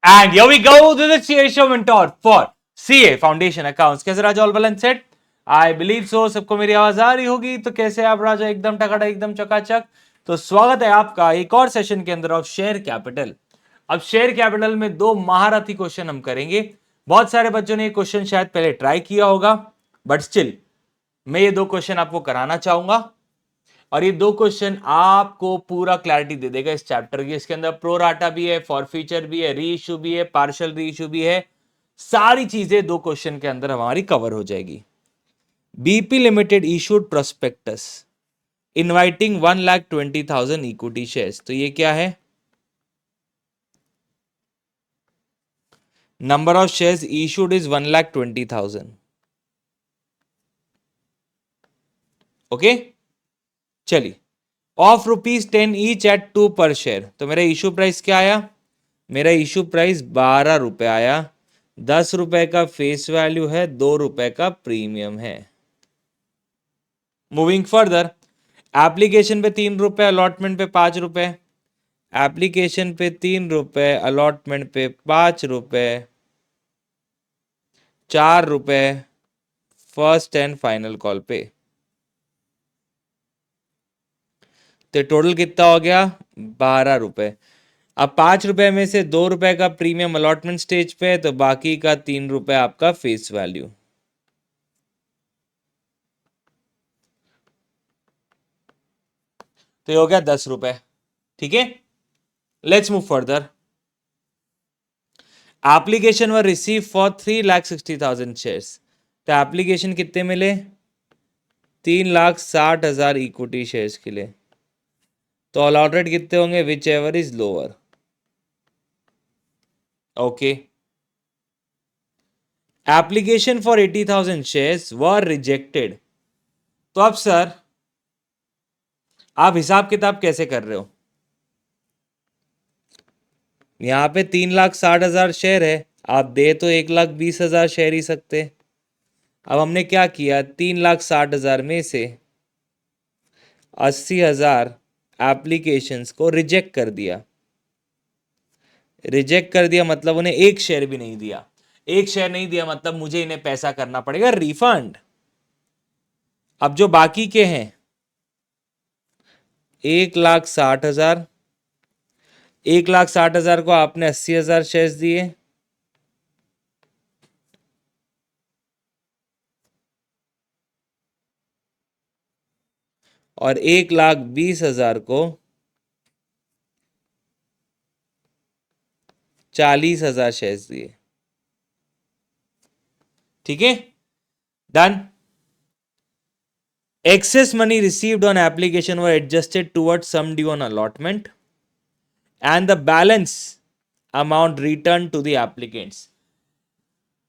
And here we go to the CA mentor for CA Foundation Accounts. कैसे राजा all balance set? I believe so. सबको मेरी आवाज आ रही होगी. तो कैसे आप राजा? एकदम टकाटक, एकदम चकाचक. तो स्वागत है आपका एक और सेशन के अंदर ऑफ शेयर कैपिटल. अब शेयर कैपिटल में दो महारथी क्वेश्चन हम करेंगे. बहुत सारे बच्चों ने ये क्वेश्चन शायद पहले ट्राई किया होगा, बट स्टिल मैं ये दो क्वेश्चन आपको कराना चाहूंगा. और ये दो क्वेश्चन आपको पूरा क्लैरिटी दे देगा इस चैप्टर की. इसके अंदर प्रोराटा भी है, फॉरफीचर भी है, री इशू भी है, पार्शियल री इशू भी है. सारी चीजें दो क्वेश्चन के अंदर हमारी कवर हो जाएगी. BP limited issued prospectus inviting 1,20,000 equity shares. तो ये क्या है? Number of shares issued is 1,20,000. Okay, चलिए. ऑफ ₹10 ईच एट 2 पर शेयर. तो मेरा इशू प्राइस क्या आया? मेरा इशू प्राइस 12 रुपए आया. 10 रुपए का फेस वैल्यू है, 2 रुपए का प्रीमियम है. मूविंग फर्दर, एप्लीकेशन पे 3 रुपए, अलॉटमेंट पे 5 रुपए. एप्लीकेशन पे 3 रुपए, अलॉटमेंट पे 5 रुपए, 4 रुपए फर्स्ट एंड फाइनल कॉल पे. तो टोटल कितना हो गया? 12 रुपए. अब 5 रुपए में से 2 रुपए का प्रीमियम अलॉटमेंट स्टेज पे है, तो बाकी का 3 रुपए आपका फेस वैल्यू. तो ये हो गया 10 रुपए. ठीक है, let's move further. Application were receive for 3,60,000 shares. तो एप्लीकेशन कितने मिले? 3,60,000 इक्विटी शेयर्स के लिए. तो अलॉटेड कितने होंगे? Which ever is lower. Okay. Application for 80,000 shares were rejected. तो अब सर आप हिसाब किताब कैसे कर रहे हो? यहां पे 3,60,000 शेयर है, आप दे तो 1,20,000 शेयर ही सकते. अब हमने क्या किया? 3,60,000 में से 80,000 एप्लीकेशंस को रिजेक्ट कर दिया. रिजेक्ट कर दिया मतलब उन्हें एक शेयर भी नहीं दिया. एक शेयर नहीं दिया मतलब मुझे इन्हें पैसा करना पड़ेगा रिफंड. अब जो बाकी के हैं 1,60,000, 1,60,000 को आपने 80,000 शेयर्स दिए, और 1,20,000 को 40,000 शेयर्स दिए. ठीक है, done. Excess money received on application were adjusted towards sum due on allotment and the balance amount returned to the applicants.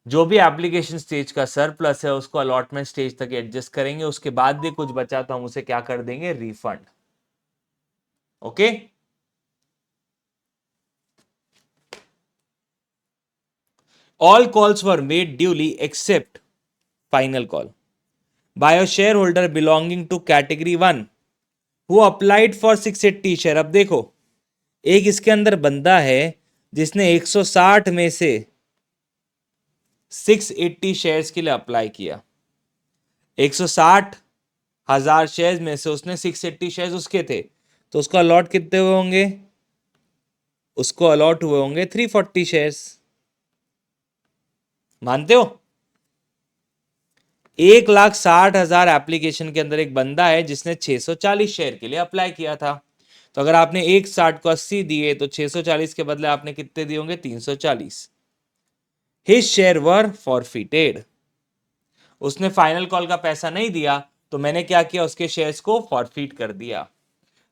जो भी एप्लीकेशन स्टेज का सरप्लस है उसको अलॉटमेंट स्टेज तक एडजस्ट करेंगे. उसके बाद भी कुछ बचा तो हम उसे क्या कर देंगे? Refund. Okay. All calls were made duly except final call by a shareholder belonging to category 1 who applied for 680 share. अब देखो, एक इसके अंदर बंदा है जिसने 160 में से 680 शेयर्स के लिए अप्लाई किया. 160,000 शेयर्स में से उसने 680 शेयर्स उसके थे, तो उसको अलॉट कितने हुए होंगे? उसको अलॉट हुए होंगे 340 शेयर्स. मानते हो? 1,60,000 एप्लीकेशन के अंदर एक बंदा है जिसने 640 शेयर के लिए अप्लाई किया था. तो अगर आपने 160 को 80 दिए तो 640 के बदले आपने कितने दिए होंगे? 340. हिज शेयर वर फॉरफिटेड. उसने फाइनल कॉल का पैसा नहीं दिया, तो मैंने क्या किया? उसके शेयर्स को फॉरफिट कर दिया.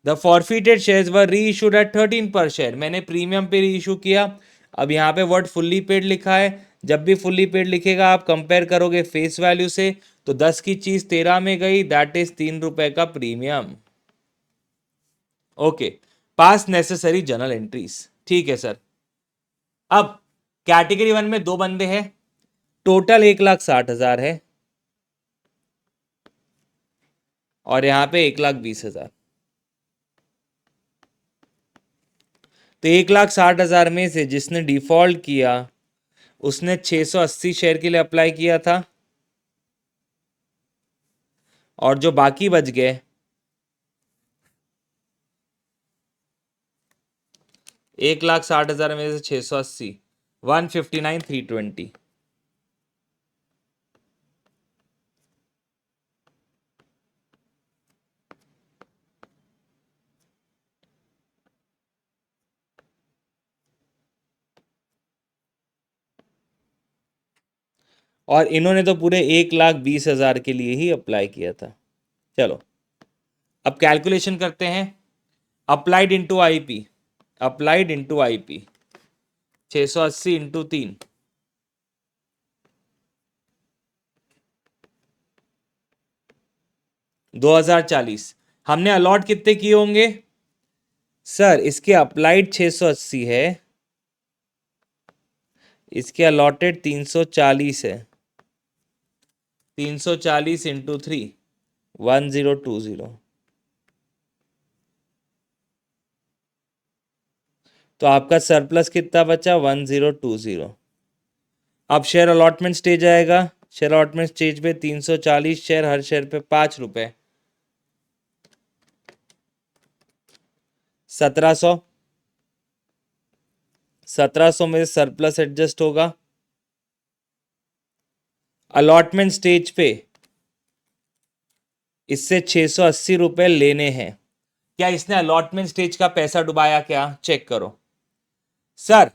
द फॉरफिटेड शेयर्स वर री इशूड एट 13 पर शेयर. मैंने प्रीमियम पे री इशू किया. अब यहाँ पे वर्ड फुल्ली पेड लिखा है. जब भी फुल्ली पेड लिखेगा आप कंपेयर करोगे फेस वैल्यू से, तो 10 की चीज 13 में गई, दैट इज 3 रुपए का प्रीमियम. ओके, पास नेसेसरी जर्नल एंट्रीज. ठीक है सर. अब कैटेगरी 1 में दो बंदे हैं, टोटल 1,60,000 है और यहां पे 1,20,000. तो 1,60,000 में से जिसने डिफॉल्ट किया उसने 680 शेयर के लिए अप्लाई किया था, और जो बाकी बच गए 1,60,000 में से 680, 159,320। और इन्होंने तो पूरे 1,20,000 के लिए ही अप्लाई किया था। चलो अब कैलकुलेशन करते हैं। Applied into IP, applied into IP 680 into 3, 2040। हमने अलॉट कितने किए होंगे सर? इसके अप्लाइड 680 है, इसके अलॉटेड 340 है। 340 इंटू 3, 1020। तो आपका सरप्लस कितना बचा? 1020। अब शेयर अलॉटमेंट स्टेज आएगा। शेयर अलॉटमेंट स्टेज पे 340 शेयर, हर शेयर पे 5 रुपए, 1700। 1700 में सरप्लस एडजस्ट होगा। अलॉटमेंट स्टेज पे इससे 680 रुपए लेने हैं। क्या इसने अलॉटमेंट स्टेज का पैसा डुबाया? क्या चेक करो सर।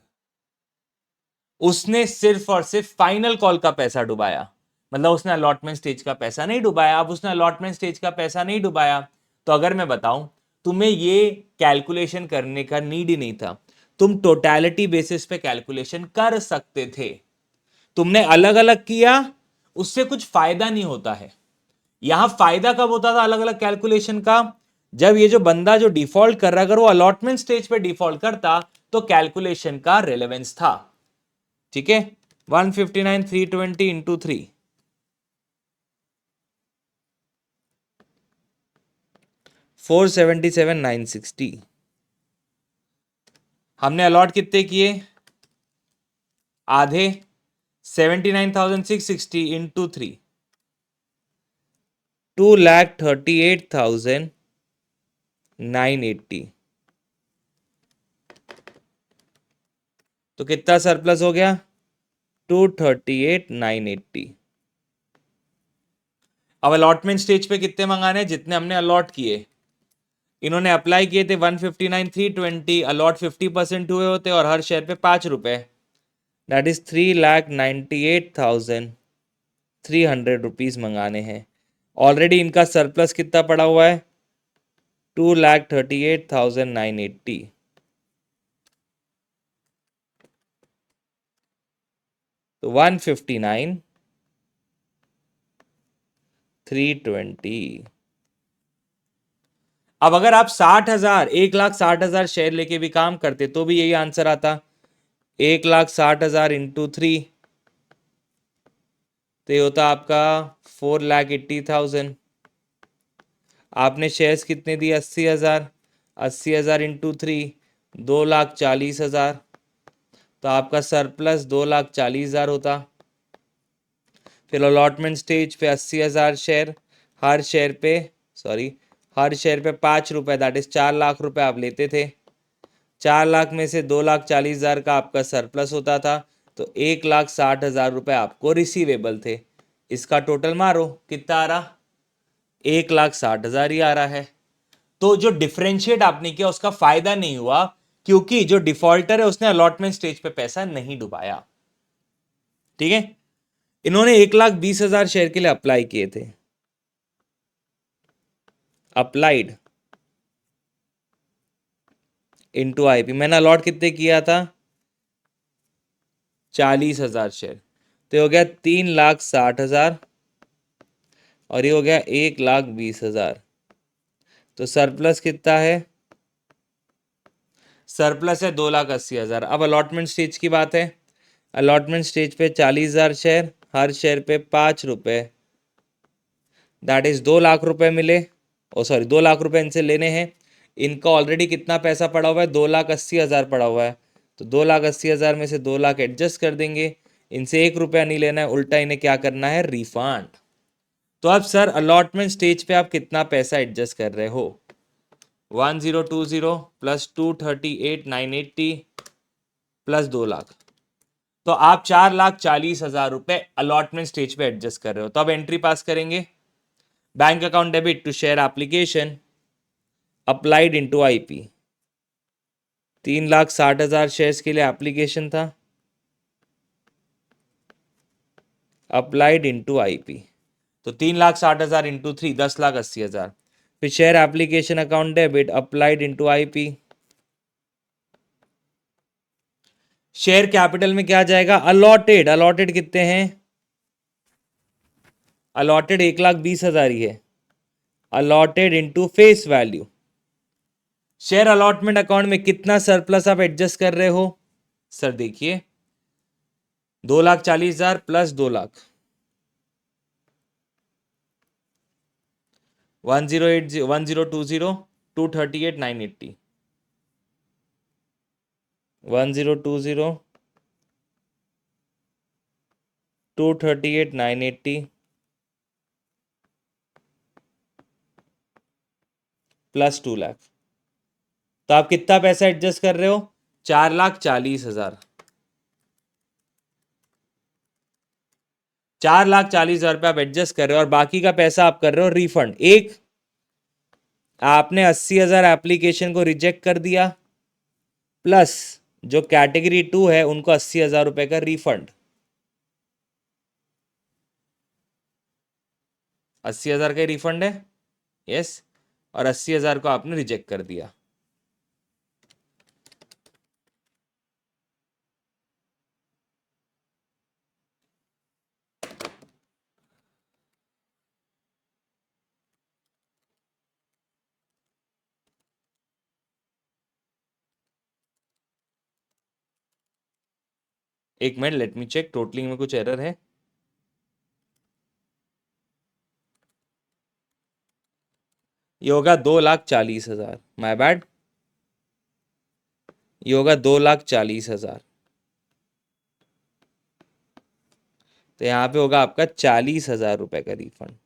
उसने सिर्फ और सिर्फ फाइनल कॉल का पैसा डुबाया, मतलब उसने अलॉटमेंट स्टेज का पैसा नहीं डुबाया। अब उसने अलॉटमेंट स्टेज का पैसा नहीं डुबाया तो अगर मैं बताऊं, तुम्हें ये कैलकुलेशन करने का नीड ही नहीं था। तुम टोटैलिटी बेसिस पे कैलकुलेशन कर सकते थे। तुमने अलग अलग किया, उससे कुछ फायदा नहीं होता है। यहां फायदा कब होता था अलग अलग कैलकुलेशन का? जब ये जो बंदा जो डिफॉल्ट कर रहा, अगर वो अलॉटमेंट स्टेज पे डिफॉल्ट करता तो कैलकुलेशन का रेलेवेंस था। ठीक है, 159,320 इंटू 3, 477,960। हमने अलॉट कितने किए? आधे, 79,660 इंटू 3, 2,38,980। तो कितना सरप्लस हो गया? 238,980। अब अलॉटमेंट स्टेज पे कितने मंगाने? जितने हमने अलॉट किए। इन्होंने अप्लाई किए थे 159,320, अलॉट 50% हुए होते और हर शेयर पे 5 रुपए, दैट इज 3,98,300 रुपीज मंगाने हैं। ऑलरेडी इनका सरप्लस कितना पड़ा हुआ है? 2,38,980। तो 159,320। अब अगर आप 60,000, 1,60,000 शेयर लेके भी काम करते तो भी यही आंसर आता। 1,60,000 इंटू 3, तो ये होता आपका 4,80,000। आपने शेयर्स कितने दिए? 80,000। 80,000 इंटू 3, 2,40,000। तो आपका सरप्लस 2,40,000 होता। फिर अलॉटमेंट स्टेज पे 80,000 शेयर, हर शेयर पे हर शेयर पे 5 रुपए, दैट इज 4 लाख रुपए आप लेते थे। 4 लाख में से 2,40,000 का आपका सरप्लस होता था, तो 1,60,000 रुपए आपको रिसीवेबल थे। इसका टोटल मारो, कितना आ रहा? 1,60,000 ही आ रहा है। तो जो डिफरेंशिएट आपने किया उसका फायदा नहीं हुआ, क्योंकि जो डिफॉल्टर है उसने अलॉटमेंट स्टेज पे पैसा नहीं डुबाया। ठीक है, इन्होंने 1,20,000 शेयर के लिए अप्लाई किए थे। अप्लाइड इंटू आईपी, मैंने अलॉट कितने किया था? 40,000 शेयर। तो ये हो गया 3,60,000 और ये हो गया 1,20,000। तो सरप्लस कितना है? सरप्लस है 2,80,000। अब अलॉटमेंट स्टेज की बात है। अलॉटमेंट स्टेज पे 40,000 शेयर, हर शेयर पे 5 रुपए, दैट इज 2 लाख रुपए मिले। 2 लाख रुपए इनसे लेने हैं। इनका ऑलरेडी कितना पैसा पड़ा हुआ है, 2,80,000 पड़ा हुआ है, तो 2,80,000 में से 2 लाख एडजस्ट कर देंगे। इनसे 1 रुपया नहीं लेना है, उल्टा इन्हें क्या करना है, रिफंड। तो अब सर अलॉटमेंट स्टेज पे आप कितना पैसा एडजस्ट कर रहे हो, 1020 प्लस 238,980 प्लस 2 लाख, तो आप 4,40,000 रुपए अलॉटमेंट स्टेज पे एडजस्ट कर रहे हो। तो अब एंट्री पास करेंगे, bank account debit to share application applied into IP. 3,60,000 shares के लिए एप्लीकेशन था, अप्लाइड इनटू आईपी, तो 3,60,000 इंटू 3, 10,80,000। फिर share application account debit applied into IP. Share capital में क्या जाएगा, अलॉटेड, अलॉटेड कितने हैं, अलॉटेड 1,20,000 ही है, allotted into face value. Share allotment account में कितना सरप्लस आप एडजस्ट कर रहे हो, सर देखिए 2,40,000 प्लस 2 लाख, 1080, 1020, 238,980, 1020, 238,980 प्लस 2 लाख। तो आप कितना पैसा एडजस्ट कर रहे हो, 4,40,000, 4,40,000 रुपये आप एडजस्ट कर रहे हो, और बाकी का पैसा आप कर रहे हो रिफंड। एक, आपने 80,000 एप्लीकेशन को रिजेक्ट कर दिया, प्लस जो कैटेगरी 2 है उनको 80,000 रुपए का रिफंड, 80,000 का रिफंड है, यस, और 80,000 को आपने रिजेक्ट कर दिया। एक minute, let me check, totalling में कुछ एरर है। ये होगा 2,40,000, माय बैड, ये होगा 2,40,000, तो यहां पे होगा आपका 40,000 रुपए का रिफंड।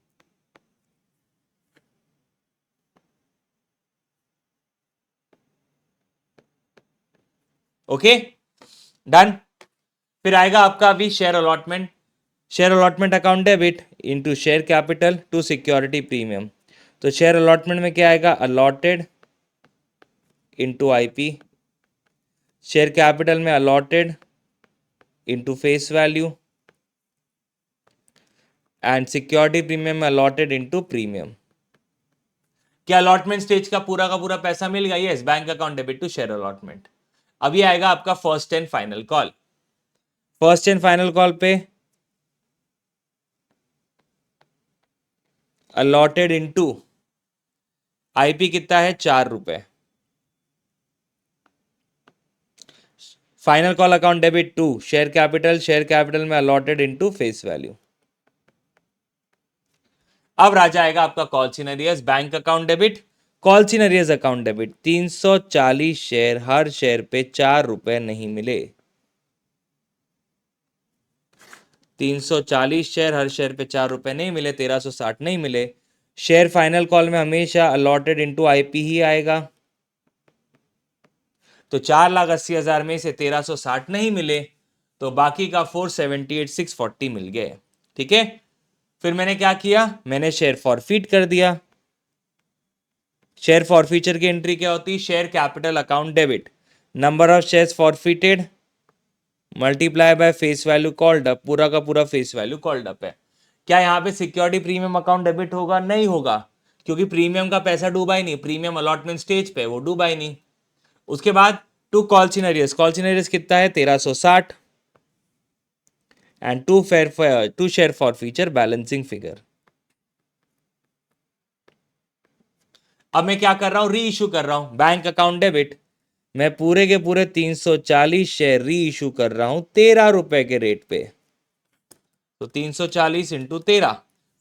Okay done. फिर आएगा आपका अभी share allotment, share allotment account debit into share capital to security premium. तो शेयर अलॉटमेंट में क्या आएगा, allotted into IP, share capital में allotted into face value, and security premium में अलॉटेड इनटू प्रीमियम। क्या अलॉटमेंट स्टेज का पूरा पैसा मिल गया, yes, bank account debit to share allotment. अभी आएगा आपका first and final call. First and final call पे अलॉटेड इनटू आईपी कितना है, 4 रुपए। Final call account debit to share capital, share capital में अलॉटेड इनटू फेस वैल्यू। अब राजा आएगा आपका call in arrears, bank account debit, call in arrears account debit, 340 share, हर शेयर पे 4 रुपए नहीं मिले, 340 शेयर, हर शेयर पे 4 रुपए नहीं मिले, 1,360 नहीं मिले। शेयर फाइनल कॉल में हमेशा अलॉटेड इनटू आईपी ही आएगा, तो 4,80,000 में से 1,360 नहीं मिले, तो बाकी का 478,640 मिल गए। ठीक है, फिर मैंने क्या किया, मैंने शेयर फॉरफिट कर दिया। शेयर फॉरफीचर की एंट्री क्या होती है, share capital account debit, number of shares forfeited multiply by face value called up, पूरा का पूरा फेस वैल्यू कॉल्ड अप है। क्या यहाँ पे सिक्योरिटी प्रीमियम अकाउंट डेबिट होगा, नहीं होगा, क्योंकि प्रीमियम का पैसा डूबा ही नहीं, प्रीमियम अलॉटमेंट स्टेज पे वो डूबा ही नहीं। उसके बाद to call scenarios, call scenarios कितना है, 1,360, and to share forfeiture balancing figure. अब मैं क्या कर रहा हूं, री इशू कर रहा हूं बैंक अकाउंट डेबिट, मैं पूरे के पूरे 340 शेयर री इशू कर रहा हूं 13 रुपए के रेट पे, तो 340 into 13,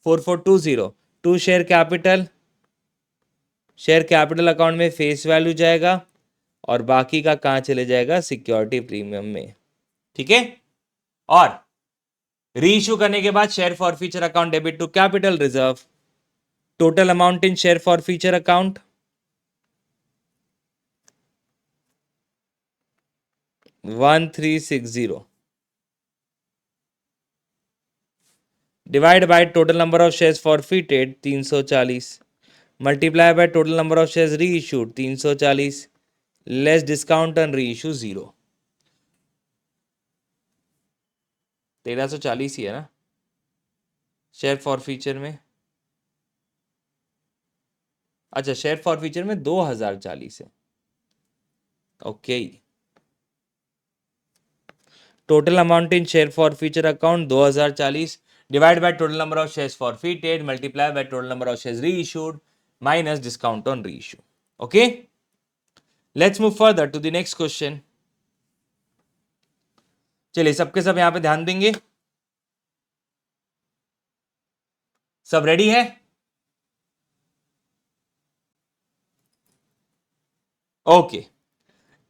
4,420, to share capital share capital account में फेस वैल्यू जाएगा और बाकी का कहाँ चले जाएगा, सिक्योरिटी प्रीमियम में। ठीक है, और रीइश्यू करने के बाद share for future account debit to capital reserve, total amount in share for future account 1360 divide by total number of shares forfeited 340 multiply by total number of shares reissued 340 less discount on reissue 0। 1340 ही है ना share for future में। अच्छा, share for future में 2040 है। Okay, total amount in share for future account 2040 divide by total number of shares forfeited multiply by total number of shares reissued minus discount on reissue. Okay, let's move further to the next question. चलिए सबके सब यहां पे ध्यान देंगे। सब ready है? Okay,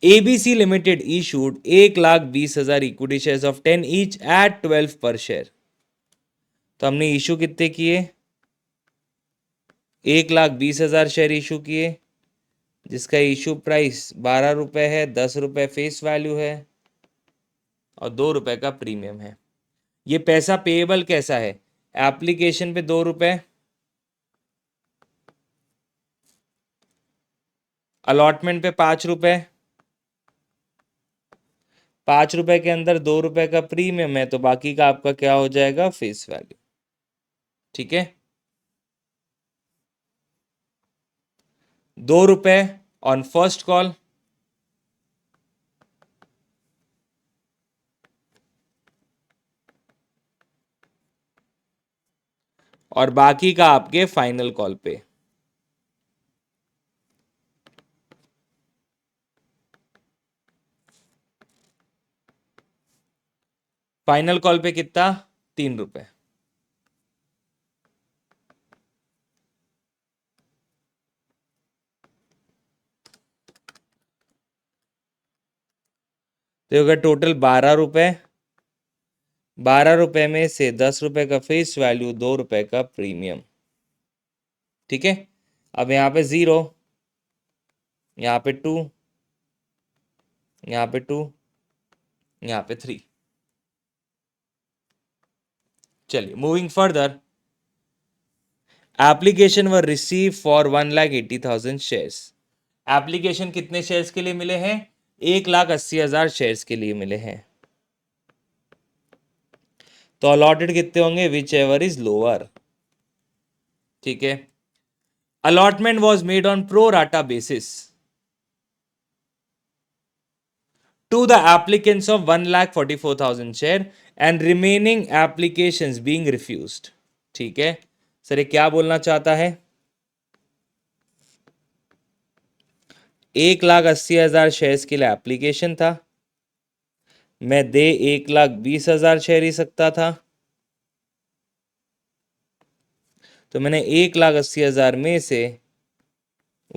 ABC limited issued 1,20,000 equity shares of 10 each eight 12 पर शेयर। तो हमने इशू कितने किए, 1,20,000 शेयर इशू किए, जिसका इशू प्राइस 12 रुपए है, 10 रुपए फेस वैल्यू है और 2 रुपए का प्रीमियम है। ये पैसा पेएबल कैसा है, एप्लीकेशन पे 2 रुपए, अलॉटमेंट पे 5 रुपए, 5 रुपए के अंदर 2 रुपए का प्रीमियम है, तो बाकी का आपका क्या हो जाएगा, फेस वैल्यू। ठीक है, 2 रुपए ऑन फर्स्ट कॉल, और बाकी का आपके फाइनल कॉल पे। फाइनल कॉल पे कितना, 3 रुपए। तो होगा टोटल 12 रुपए, 12 रुपए में से 10 रुपए का फेस वैल्यू, 2 रुपए का प्रीमियम। ठीक है, अब यहाँ पे 0, यहाँ पे 2, यहाँ पे 2, यहाँ पे 3। चलिए moving further, application were receive for 1,80,000 shares. Application कितने शेयर्स के लिए मिले हैं, 1,80,000 शेयर्स के लिए मिले हैं। तो अलॉटेड कितने होंगे, विच एवर इज लोअर। ठीक है, allotment was made on pro rata basis to the applicants of 1,44,000 share and remaining applications being refused। ठीक है सर, ये क्या बोलना चाहता है, 1,80,000 शेयर्स के लिए एप्लीकेशन था, मैं दे 1,20,000 शेयर ही सकता था, तो मैंने 1,80,000 में से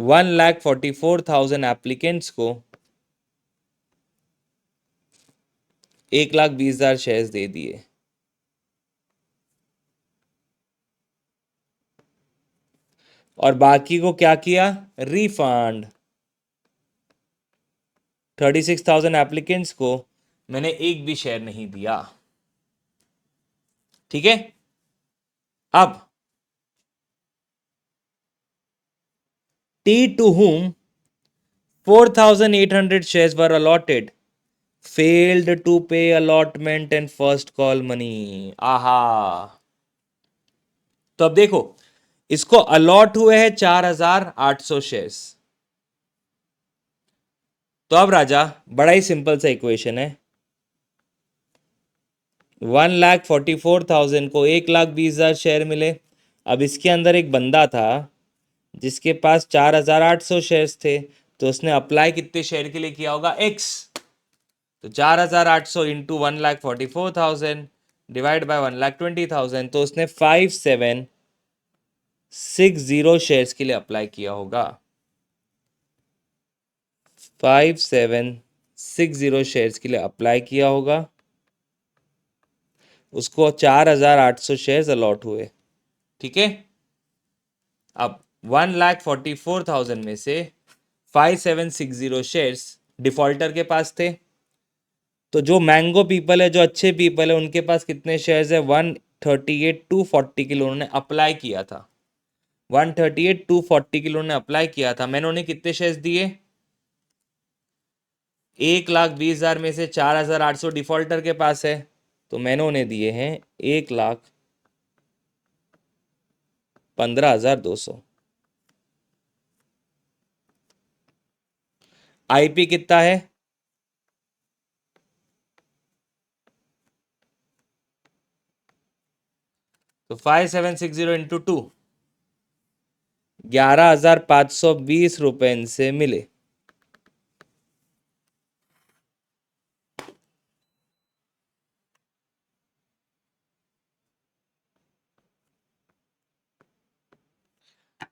1,44,000 एप्लीकेंट्स को 1,20,000 शेयर्स दे दिए। और बाकी को क्या किया, रिफंड। 36,000 एप्लीकेंट्स को मैंने एक भी शेयर नहीं दिया। ठीक है, अब T to whom 4,800 shares were allotted failed to pay allotment and first call money। आहा, तो अब देखो, इसको अलॉट हुए हैं 4,800 शेयर्स। तो अब राजा बड़ा ही सिंपल सा इक्वेशन है, 1,44,000 को 1,20,000 शेयर मिले। अब इसके अंदर एक बंदा था जिसके पास 4,800 शेयर्स थे, तो उसने अप्लाई कितने शेयर के लिए किया होगा, x। तो 4,800 इंटू 1,44,000 डिवाइड बाय 1,20,000, तो उसने 57 60 शेयर्स के लिए अप्लाई किया होगा। 5760 शेयर्स के लिए अप्लाई किया होगा, उसको 4800 शेयर्स अलॉट हुए। ठीक है, अब 1,44,000 में से 5760 शेयर्स डिफॉल्टर के पास थे। तो जो मैंगो पीपल है, जो अच्छे पीपल है, उनके पास कितने शेयर्स है? 138,240 के लिए उन्होंने अप्लाई किया था। 138,240 के लिए उन्होंने अप्लाई किया था। मैंने उन्हें कितने शेयर्स दिए? 1,20,000 में से 4,800 डिफॉल्टर के पास है, तो मैंने उन्हें दिए हैं 1,15,200। आईपी कितना है? तो 5760 इंटू 2, 11,520 रुपए इनसे मिले।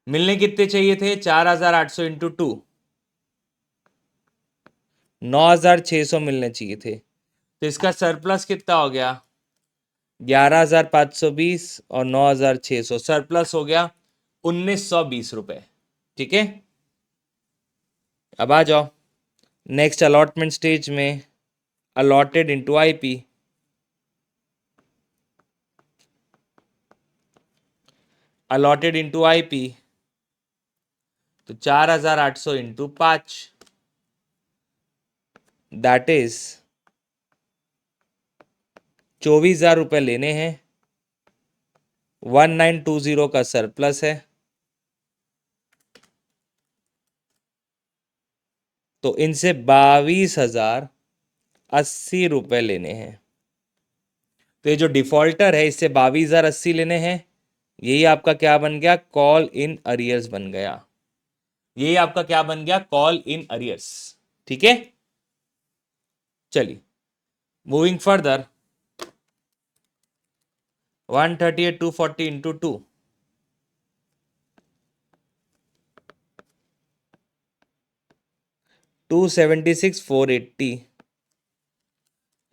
मिलने कितने चाहिए थे? 4,800 इंटू 2, 9,600 मिलने चाहिए थे। तो इसका सरप्लस कितना हो गया? 11,520 और 9,600, सरप्लस हो गया 1,920 रुपए। ठीक है, अब आ जाओ नेक्स्ट अलॉटमेंट स्टेज में। Allotted into IP, allotted into IP, तो 4,800 इंटू 5, दैट इज 24,000 रुपए लेने हैं। 1920 का सरप्लस है, तो इनसे 22,080 रुपए लेने हैं। तो ये जो डिफॉल्टर है, इससे 22,080 लेने हैं। यही आपका क्या बन गया? कॉल इन अरियर्स बन गया। यही आपका क्या बन गया? Call in arrears. ठीक है, चलिए मूविंग फर्दर। 138,240 into 2, 276,480,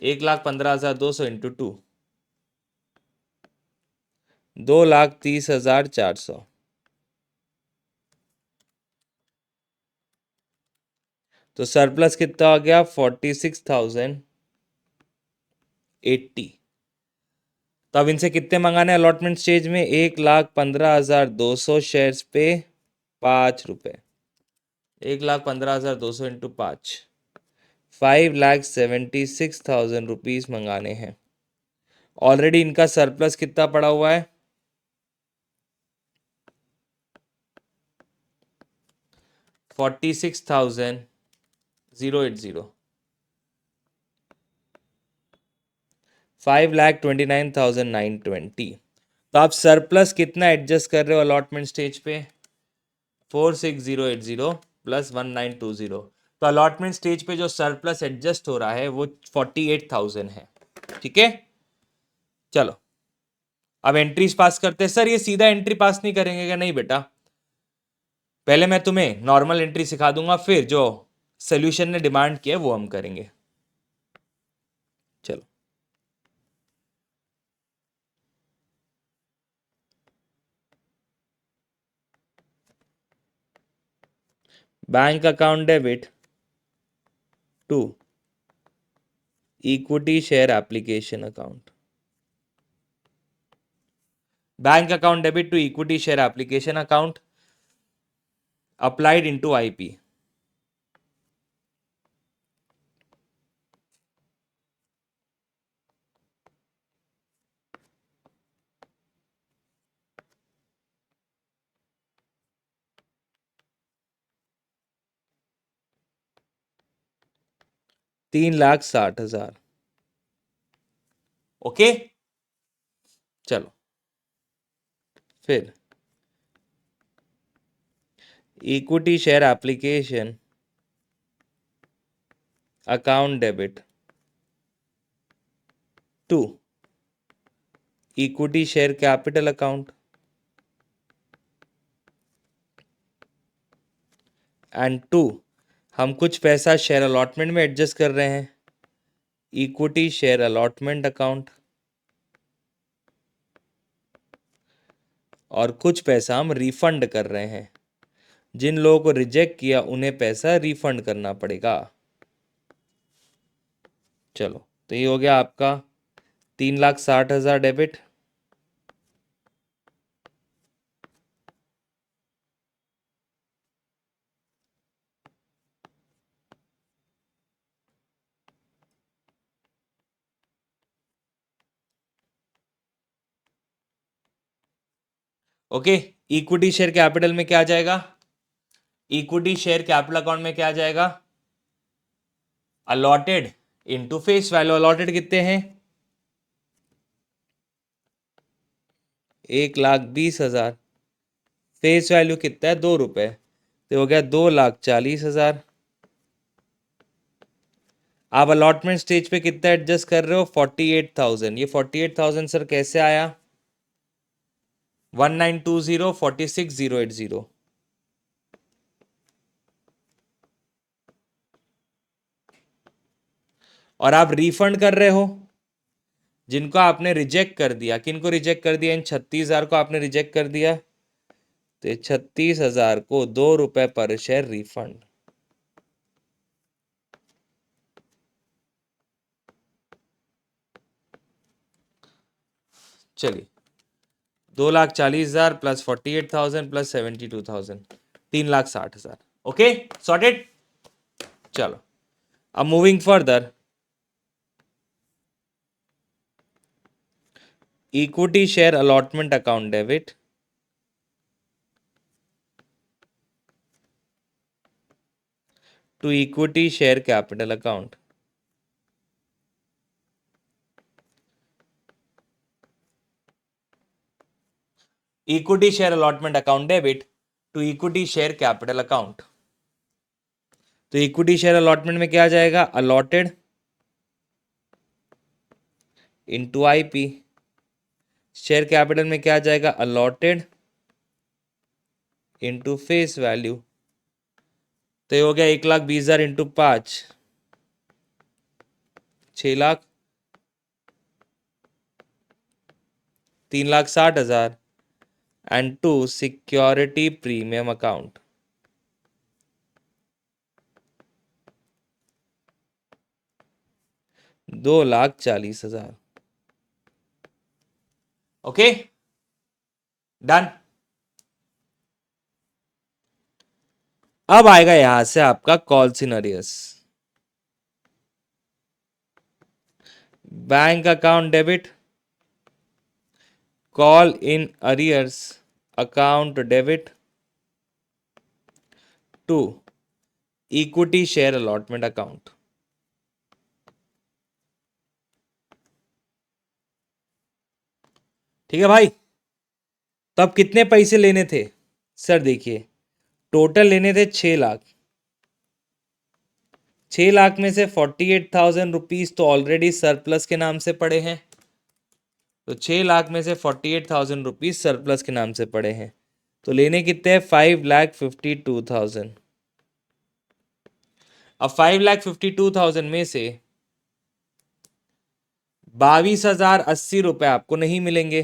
1,15,200 into 2, 2,30,400। तो सरप्लस कितना आ गया? 46,080। तो अब इनसे कितने मंगाने अलॉटमेंट स्टेज में? 1,15,200 शेयर्स पे 5 रुपए। 1,15,200 इंटू 5, 5,76,000 रुपीज मंगाने हैं। ऑलरेडी इनका सरप्लस कितना पड़ा हुआ है? 46,080, 5,29,920। तो आप सरप्लस कितना एडजस्ट कर रहे हो अलॉटमेंट स्टेज पे? 4,6080 प्लस 1,920। तो अलॉटमेंट स्टेज पे जो सरप्लस एडजस्ट हो रहा है वो 48,000 है। ठीक है, चलो अब एंट्रीज पास करते हैं। सर ये सीधा एंट्री पास नहीं करेंगे क्या? नहीं बेटा, पहले मैं तुम्हें नॉर्मल एंट्री सिखा दूंगा, फिर जो सोल्यूशन ने डिमांड किया वो हम करेंगे। चलो, bank account debit to equity share application account. Bank account debit to equity share application account applied into IP. $3,60,000। Okay, चलो फिर equity share application account debit to equity share capital account and to, हम कुछ पैसा share allotment में adjust कर रहे हैं, equity share allotment account, और कुछ पैसा हम रिफंड कर रहे हैं, जिन लोगों को रिजेक्ट किया उन्हें पैसा रिफंड करना पड़ेगा। चलो, तो ये हो गया आपका 3,60,000 debit. Okay, equity share capital में क्या आ जाएगा? इक्विटी शेयर कैपिटल अकाउंट में क्या आ जाएगा? Allotted into face value. Allotted कितने हैं? 1,20,000। फेस वैल्यू कितना है? 2 रुपए, तो हो गया 2,40,000। आप अलॉटमेंट स्टेज पे कितना एडजस्ट कर रहे हो? 48,000। ये 48,000 सर कैसे आया? 1920 46,080। और आप रिफंड कर रहे हो जिनको आपने रिजेक्ट कर दिया। किनको रिजेक्ट कर दिया? इन 36,000 को आपने रिजेक्ट कर दिया, तो 36,000 को 2 रुपए पर शेयर रिफंड। चलिए, 2,40,000 प्लस 48,000 प्लस 72,000, 3,60,000। Okay, sorted. चलो, अब moving further, equity share allotment account debit to equity share capital account. Equity share allotment account debit to equity share capital account. तो इक्विटी शेयर अलॉटमेंट में क्या आ जाएगा? Allotted into IP. Share capital में क्या आ जाएगा? Allotted into face value. तो ये हो गया 1,20,000 into 5, 6,00,000, 3,60,000 and to security premium account. $2,40,000। Okay, done. अब आएगा यहां से आपका call scenarios. Bank account debit, call in arrears account debit to equity share allotment account. ठीक है भाई, तो अब कितने पैसे लेने थे? सर देखिए, टोटल लेने थे 6,00,000। 6,00,000 में से 48,000 रुपीज तो ऑलरेडी सरप्लस के नाम से पड़े हैं। तो 6,00,000 में से 48,000 रुपीज सरप्लस के नाम से पड़े हैं, तो लेने कितने हैं? 5,52,000। अब 5,52,000 में से 22,080 रुपए आपको नहीं मिलेंगे,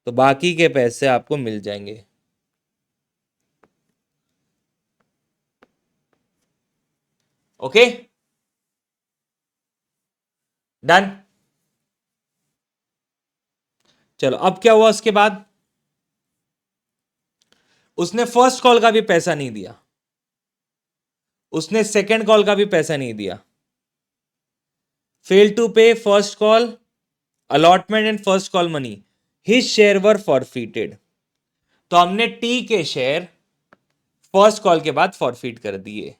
तो बाकी के पैसे आपको मिल जाएंगे। Okay, done. चलो, अब क्या हुआ उसके बाद? उसने फर्स्ट कॉल का भी पैसा नहीं दिया, उसने सेकेंड कॉल का भी पैसा नहीं दिया। फेल टू पे first call allotment and first call money, his share were forfeited. तो हमने टी के शेयर फर्स्ट कॉल के बाद फॉरफिट कर दिए।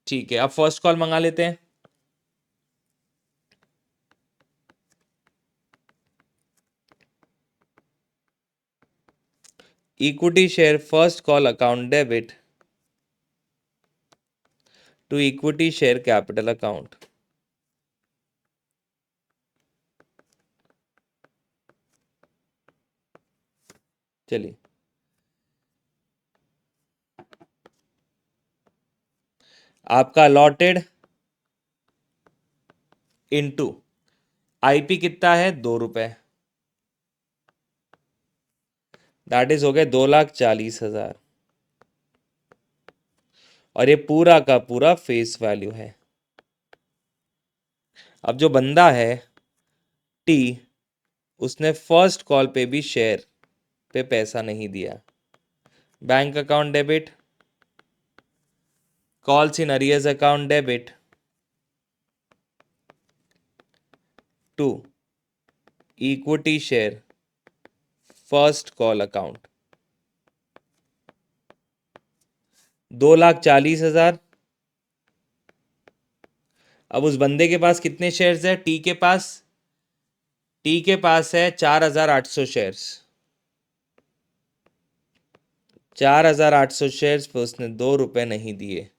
ठीक है, अब फर्स्ट कॉल मंगा लेते हैं। Equity share first call account debit to equity share capital account. चलिए, आपका अलॉटेड इनटू आईपी कितना है, 2 रुपए, दैट इज हो गया 2,40,000, और ये पूरा का पूरा फेस वैल्यू है। अब जो बंदा है टी, उसने फर्स्ट कॉल पे भी शेयर पे पैसा नहीं दिया। Bank account debit, calls in arrears account debit to equity share first call account, 2,40,000। अब उस बंदे के पास कितने शेयर्स है, टी के पास है 4,800 शेयर्स। 4,800 शेयर्स पे उसने 2 रुपए नहीं दिए।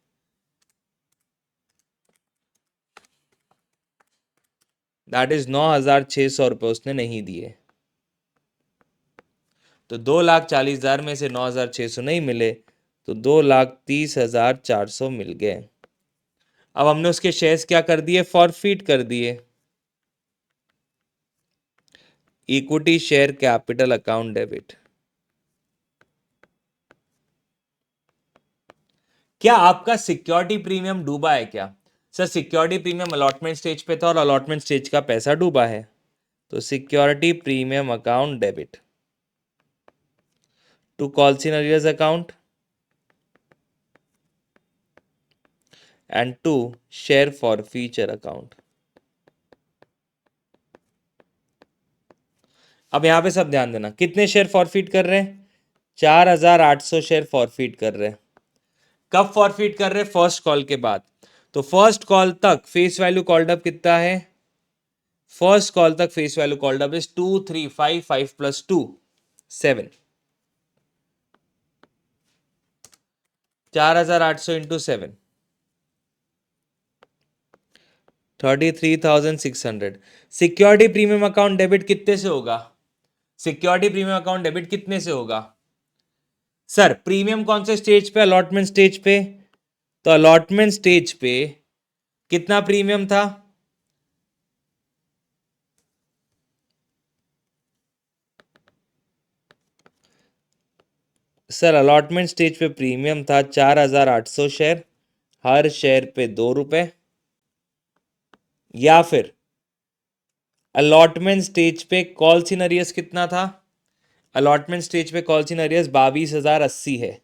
दैट इज 9,600 रुपए उसने नहीं दिए। तो 2,40,000 में से 9,600 नहीं मिले, तो 2,30,400 मिल गए। अब हमने उसके शेयर्स क्या कर दिए, फॉरफीट कर दिए। Equity share capital account debit. क्या आपका सिक्योरिटी प्रीमियम डूबा है क्या? Sir security premium allotment stage पे था और अलॉटमेंट स्टेज का पैसा डूबा है, तो security premium account debit to calls in arrears account and to share for future account. अब यहां पे सब ध्यान देना, कितने शेयर फॉरफीट कर रहे हैं, 4,800 शेयर फॉरफीट कर रहे हैं। कब फॉरफीट कर रहे हैं, फर्स्ट कॉल के बाद। तो फर्स्ट कॉल तक फेस वैल्यू कॉल्ड अप कितना है, फर्स्ट कॉल तक face value called up is 2,355 plus 2 7, 4,800 into 7, 33,600। Security premium account debit कितने से होगा, सिक्योरिटी प्रीमियम अकाउंट डेबिट कितने से होगा? सर प्रीमियम कौन से स्टेज पे, अलॉटमेंट स्टेज पे। तो अलॉटमेंट स्टेज पे कितना प्रीमियम था, सर अलॉटमेंट स्टेज पे प्रीमियम था 4,800 शेयर, हर शेयर पे 2 रुपए, या फिर अलॉटमेंट स्टेज पे कॉल्स इन अरियर्स कितना था, अलॉटमेंट स्टेज पे कॉल्स इन अरियर्स 22,080 है,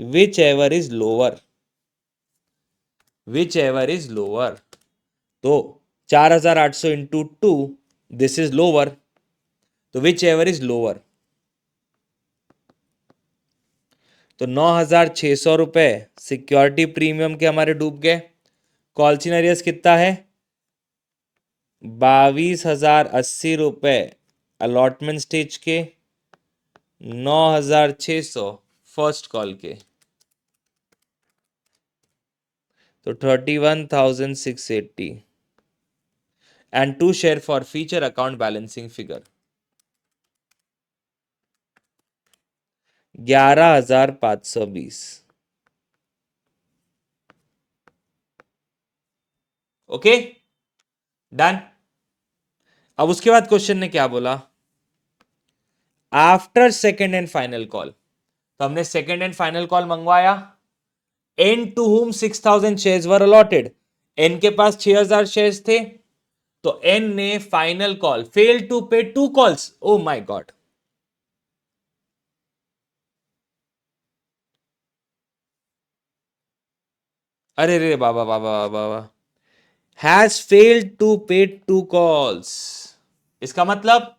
which ever is lower, which ever is lower. तो 4,800 इंटू 2, दिस इज लोअर, तो विच एवर इज लोअर। तो 9,600 रुपए सिक्योरिटी प्रीमियम के हमारे डूब गए। कॉल्स इन अरियर्स कितना है, 22,080 रुपए अलॉटमेंट स्टेज के, 9,600 फर्स्ट कॉल के, तो 31,680 and to share for future account balancing figure 11,520। Okay done. अब उसके बाद क्वेश्चन ने क्या बोला, after second and final call. तो हमने सेकेंड एंड फाइनल कॉल मंगवाया, an to whom 6,000 shares were allotted, N के पास 6,000 शेयर्स थे, तो एन ने फाइनल कॉल फेल टू पे 2 कॉल्स, ओ माय गॉड, अरे रे बाबा बाबा बाबा, हैज फेल्ड टू पे 2 कॉल्स। इसका मतलब,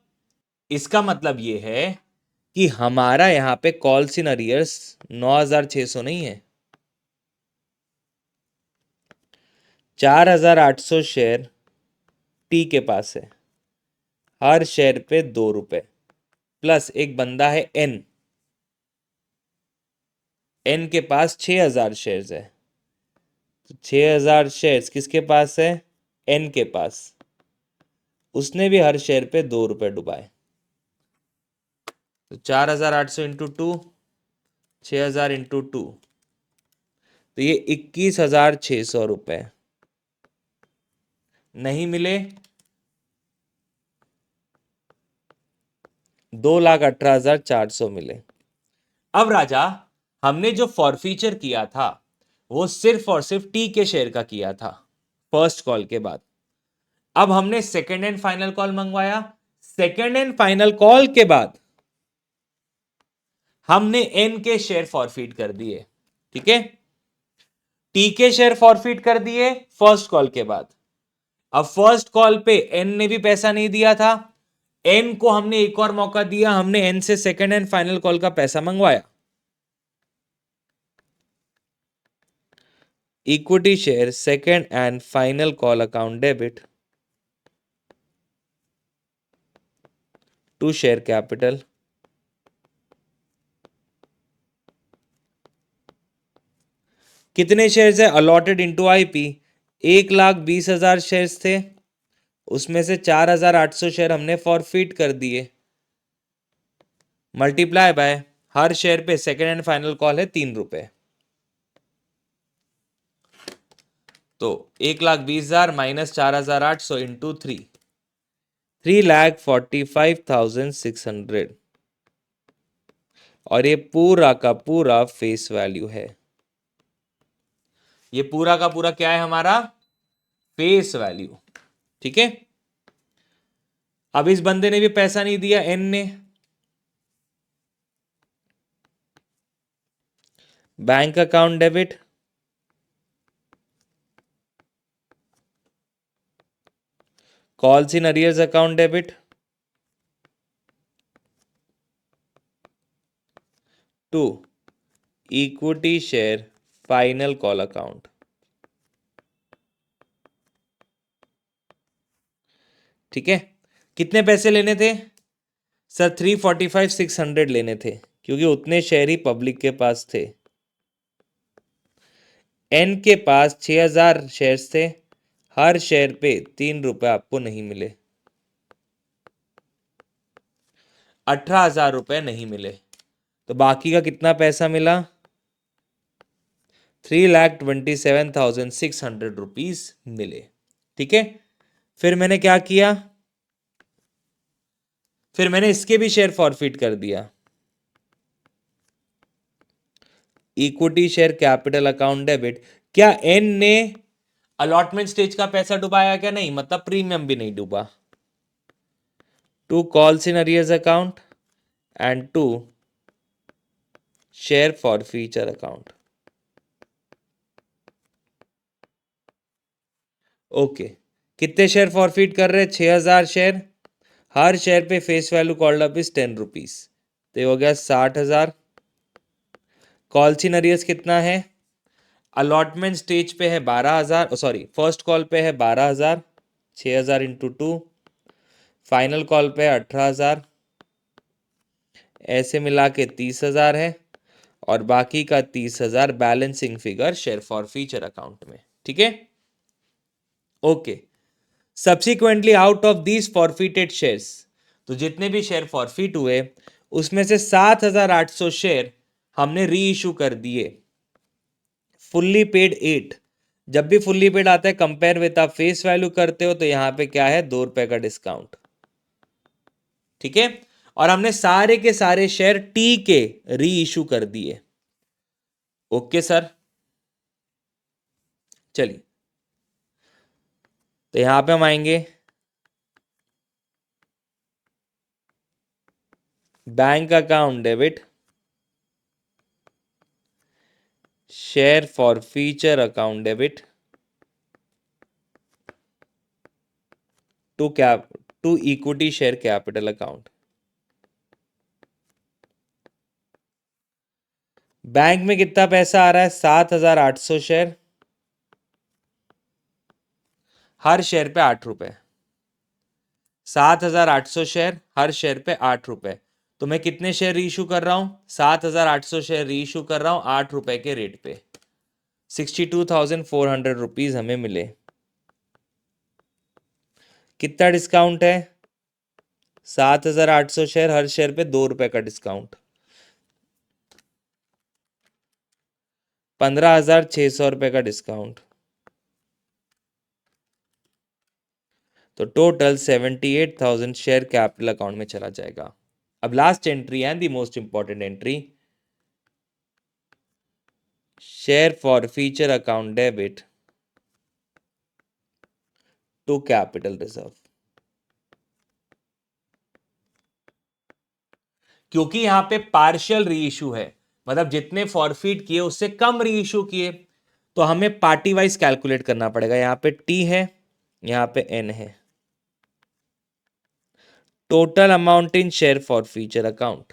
इसका मतलब ये है कि हमारा यहां पे कॉल्स इन अरियर्स 9,600 नहीं है, 4,800 शेयर टी के पास है, हर शेयर पे 2 रुपए, प्लस एक बंदा है एन, एन के पास 6,000 शेयर्स है, तो 6,000 शेयर्स किसके पास है, एन के पास, उसने भी हर शेयर पे 2 रुपए डुबाए। तो 4,800 इंटू 2, 6,000 इंटू 2, तो ये 21,600 रुपए नहीं मिले। 2,18,400 मिले। अब राजा, हमने जो फॉरफीचर किया था वो सिर्फ और सिर्फ टी के शेयर का किया था फर्स्ट कॉल के बाद। अब हमने सेकेंड एंड फाइनल कॉल मंगवाया। सेकेंड एंड फाइनल कॉल के बाद हमने एन के शेयर फॉरफीट कर दिए। ठीक है, टी के शेयर फॉरफीट कर दिए फर्स्ट कॉल के बाद। अब फर्स्ट कॉल पे एन ने भी पैसा नहीं दिया था, एन को हमने एक और मौका दिया, हमने एन से सेकेंड एंड फाइनल कॉल का पैसा मंगवाया। Equity share second and final call account debit to share capital. कितने शेयर्स है अलॉटेड इनटू आईपी? 1,20,000 शेयर्स थे, उसमें से 4,800 शेयर हमने फॉरफीट कर दिए, मल्टीप्लाई बाय हर शेयर पे सेकेंड एंड फाइनल कॉल है 3 रुपए। तो 1,20,000 माइनस 4,800 इंटू 3,45,600, और ये पूरा का पूरा फेस वैल्यू है। ये पूरा का पूरा क्या है हमारा? Face value. ठीक है, अब इस बंदे ने भी पैसा नहीं दिया, एन ने। Bank account debit, calls in arrears account debit to equity share final call account. ठीक है, कितने पैसे लेने थे सर? 345,600 लेने थे, क्योंकि उतने शेयर ही पब्लिक के पास थे। एन के पास 6,000 शेयर्स थे, हर शेयर पे 3 रुपए आपको नहीं मिले, 18,000 रुपए नहीं मिले। तो बाकी का कितना पैसा मिला? 3,27,600 रुपीज मिले। ठीक है, फिर मैंने क्या किया? फिर मैंने इसके भी शेयर फॉरफिट कर दिया। Equity share capital account debit. क्या एन ने अलॉटमेंट स्टेज का पैसा डुबाया? क्या नहीं, मतलब प्रीमियम भी नहीं डूबा। To calls in arrears account and to share for future account. Okay, कितने शेयर फॉरफिट कर रहे हैं? 6,000 शेयर, हर शेयर पे face value called up is 10 rupees, तो ये हो गया 60,000। कॉल्स इन अरियर्स कितना है? अलॉटमेंट स्टेज पे है 12,000, सॉरी फर्स्ट कॉल पे है 12,000, 6,000 इंटू 2, फाइनल कॉल पे 18,000, ऐसे मिला के 30,000 है, और बाकी का 30,000 balancing figure share for future account में। ठीक है, okay. Subsequently out of these forfeited shares, तो जितने भी शेयर फॉरफिट हुए उसमें से 7,800 शेयर हमने री इशू कर दिए। फुल्ली पेड 8, जब भी फुल्ली पेड आता है कंपेयर विद आप फेस वैल्यू करते हो, तो यहां पे क्या है? 2 रुपए का डिस्काउंट। ठीक है, और हमने सारे के सारे शेयर टी के री इशू कर दिए। ओके सर, चलिए, तो यहां पे हम आएंगे bank account debit, share for future account debit to equity share capital account. Bank में कितना पैसा आ रहा है? 7,800 शेयर, हर शेयर पे 8 रुपए। 7,800 शेयर, हर शेयर पे 8 रुपए। तो मैं कितने शेयर रीइशू कर रहा हूं? 7,800 शेयर रीइशू कर रहा हूं 8 रुपए के रेट पे। 62,400 रुपीज हमें मिले। कितना डिस्काउंट है? 7,800 शेयर, हर शेयर पे 2 रुपए का डिस्काउंट, 15,600 रुपए का डिस्काउंट, तो टोटल 78,000 शेयर कैपिटल अकाउंट में चला जाएगा। अब लास्ट एंट्री है, the most important entry, share for future account debit to capital reserve. क्योंकि यहां पे पार्शियल री इशू है, मतलब जितने फॉरफिट किए उससे कम री इशू किए, तो हमें पार्टी वाइज कैलकुलेट करना पड़ेगा। यहां पे टी है, यहां पे एन है, total amount in share for future account.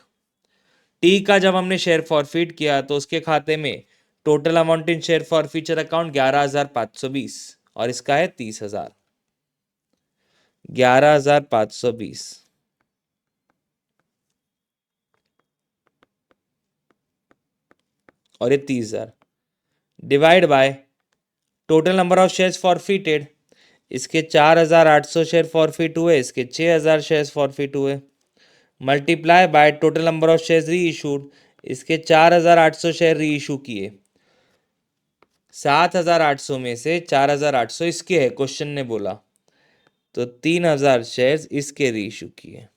T का जब हमने शेयर फॉरफिट किया तो उसके खाते में total amount in share for future account 11,520, और इसका है 30,000, 11,520, और ये 30,000 divide by total number of shares forfeited. इसके 4,800 शेयर फॉरफिट हुए, इसके 6,000 शेयर्स फॉरफिट हुए, multiply by total number of shares री इशूड। इसके 4,800 शेयर री इशू किए, 7,800 में से 4,800 इसके है, क्वेश्चन ने बोला, तो 3,000 शेयर्स इसके री इशू किए,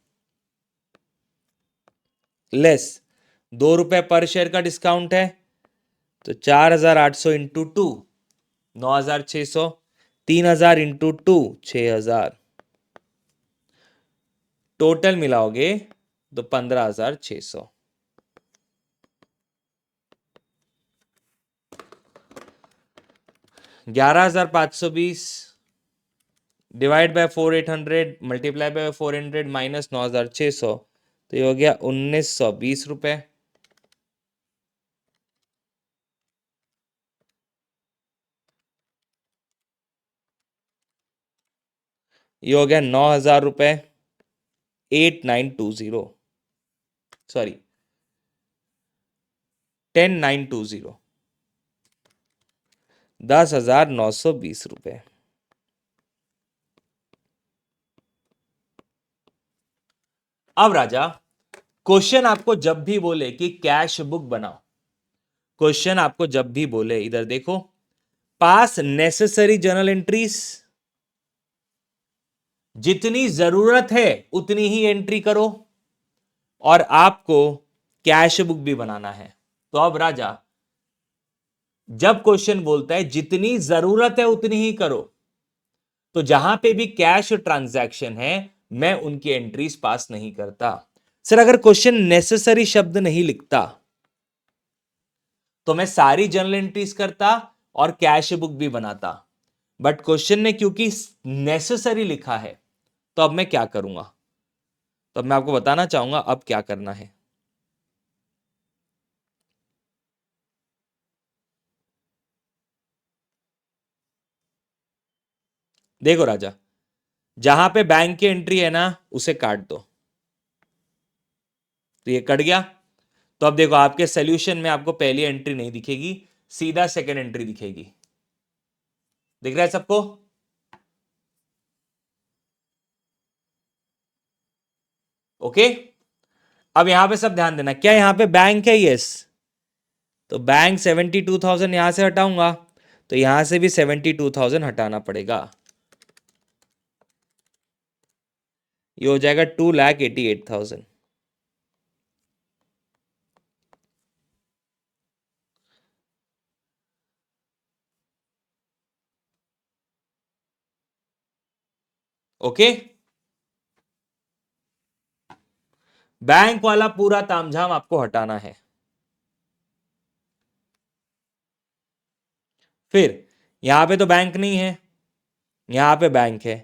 लेस 2 रुपए पर शेयर का डिस्काउंट है, तो 4,800 इंटू 2 9,600, 3,000 इंटू 2 6,000, टोटल मिलाओगे तो 15,600। 11,520 divide by 4,800 multiply by 400 minus 9,600, तो ये हो गया 1,920 रुपए। ये हो गया 9,000 रुपए, 8,920, सॉरी 10,920, 10,920 रुपए। अब राजा, क्वेश्चन आपको जब भी बोले कि कैश बुक बनाओ, क्वेश्चन आपको जब भी बोले, इधर देखो, पास नेसेसरी जर्नल एंट्रीज, जितनी जरूरत है उतनी ही एंट्री करो, और आपको कैश बुक भी बनाना है। तो अब राजा, जब क्वेश्चन बोलता है जितनी जरूरत है उतनी ही करो, तो जहां पे भी कैश ट्रांजैक्शन है मैं उनकी एंट्रीज पास नहीं करता। सर अगर क्वेश्चन नेसेसरी शब्द नहीं लिखता तो मैं सारी जर्नल एंट्रीज करता और कैश बुक भी बनाता, बट क्वेश्चन ने क्योंकि नेसेसरी लिखा है, तो अब मैं क्या करूंगा? तो अब मैं आपको बताना चाहूंगा अब क्या करना है। देखो राजा, जहां पे बैंक की एंट्री है ना उसे काट दो, तो ये कट गया। तो अब देखो आपके सॉल्यूशन में आपको पहली एंट्री नहीं दिखेगी, सीधा सेकंड एंट्री दिखेगी। दिख रहा है सबको? ओके। अब यहां पे सब ध्यान देना, क्या यहां पे बैंक है? यस। तो बैंक 72,000 यहां से हटाऊंगा, तो यहां से भी 72,000 हटाना पड़ेगा, ये हो जाएगा 2,88,000। ओके। बैंक वाला पूरा तामझाम आपको हटाना है। फिर यहां पे तो बैंक नहीं है, यहां पे बैंक है।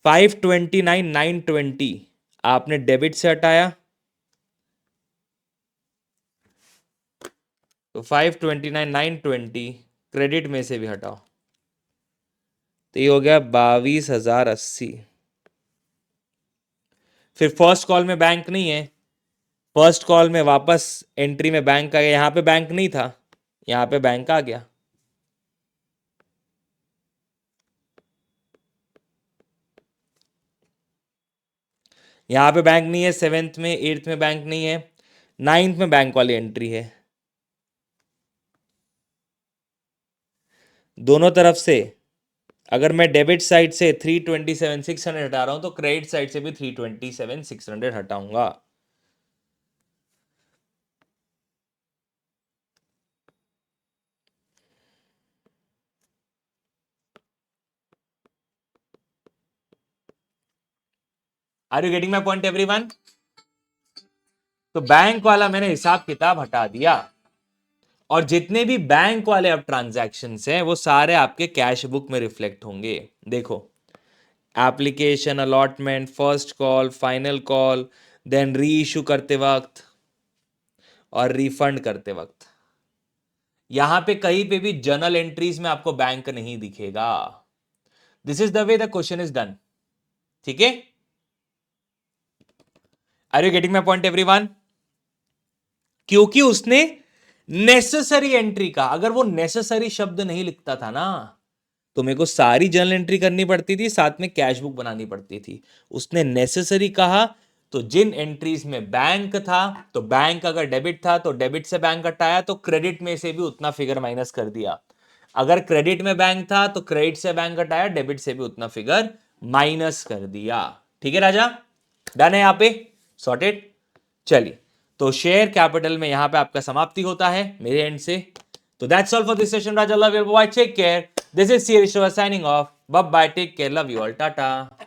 529,920 आपने डेबिट से हटाया, तो 529,920 क्रेडिट में से भी हटाओ, तो ये हो गया 22,080। फिर फर्स्ट कॉल में बैंक नहीं है, फर्स्ट कॉल में वापस एंट्री में बैंक आ गया, यहां पे बैंक नहीं था, यहां पे बैंक आ गया। यहां पे बैंक नहीं है, 7th में 8th में बैंक नहीं है, 9th में बैंक वाली एंट्री है। दोनों तरफ से अगर मैं डेबिट साइड से 327,600 हटा रहा हूं तो क्रेडिट साइड से भी 327,600 हटाऊंगा। Are you getting my point everyone? तो बैंक वाला मैंने हिसाब किताब हटा दिया, और जितने भी बैंक वाले अब ट्रांजैक्शंस हैं वो सारे आपके कैश बुक में रिफ्लेक्ट होंगे। देखो, application, allotment, first call, final call, then reissue करते वक्त और रिफंड करते वक्त। यहां पे कहीं पे भी जर्नल एंट्रीज में आपको बैंक नहीं दिखेगा। This is the way the question is done. ठीक है? Are you getting my point everyone? क्योंकि उसने नेसेसरी एंट्री का, अगर वो नेसेसरी शब्द नहीं लिखता था ना तो मेरे को सारी जर्नल एंट्री करनी पड़ती थी, साथ में कैश बुक बनानी पड़ती थी। उसने नेसेसरी कहा तो जिन एंट्रीज में बैंक था, तो बैंक अगर डेबिट था तो डेबिट से बैंक हटाया, तो क्रेडिट में से भी उतना फिगर माइनस कर दिया। अगर क्रेडिट में बैंक था तो क्रेडिट से बैंक हटाया, डेबिट से भी उतना फिगर माइनस कर दिया। ठीक है राजा? डन है यहां पे? सॉर्टेड? चलिए, तो शेयर कैपिटल में यहां पे आपका समाप्ति होता है मेरे एंड से। तो that's all for this session Raja. Love you, bye, take care. This is CA Rishwa signing off. Bye bye. Take care. Love you all. Tata.